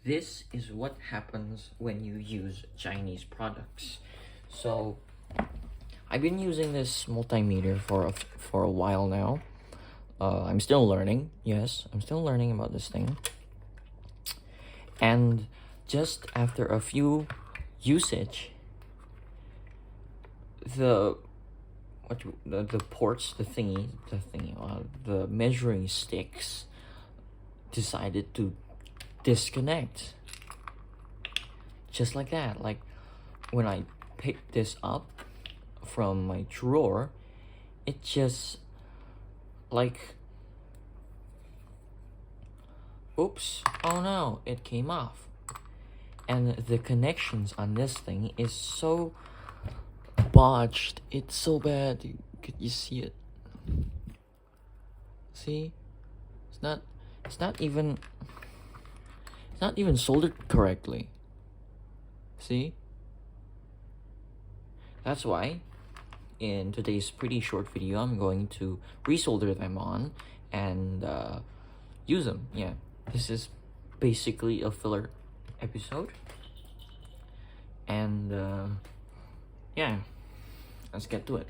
this is what happens when you use Chinese products. So I've been using this multimeter for a while now. I'm still learning. Yes, I'm still learning about this thing. And just after a few usage, the ports, the measuring sticks decided to disconnect. Just like that. Like when I picked this up from my drawer, it just like, oops, oh no, it came off. And the connections on this thing is so botched. It's so bad. Could you see it? See? It's not even soldered correctly. See? That's why in today's pretty short video, I'm going to resolder them on and use them. Yeah, this is basically a filler episode. And yeah, let's get to it.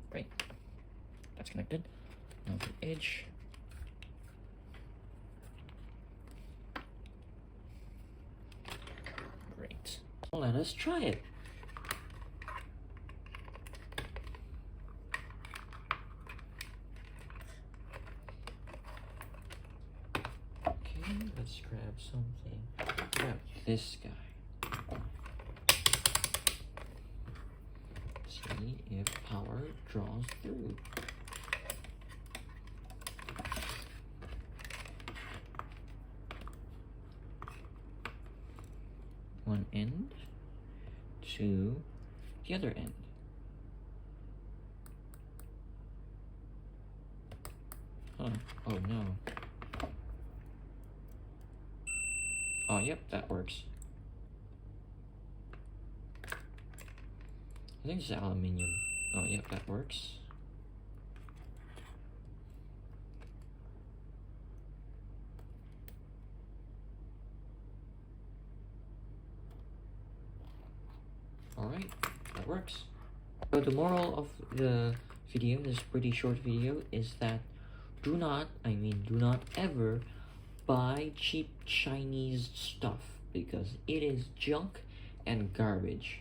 Great, that's connected. Now the edge. Great. Well, let us try it. Okay, let's grab something. Grab this guy. See if power draws through. One end to the other end. Huh. Oh no. Oh, yep, that works. I think it's aluminium. Oh, yep, that works. Alright, that works. So the moral of the video, this pretty short video, is that do not ever buy cheap Chinese stuff because it is junk and garbage.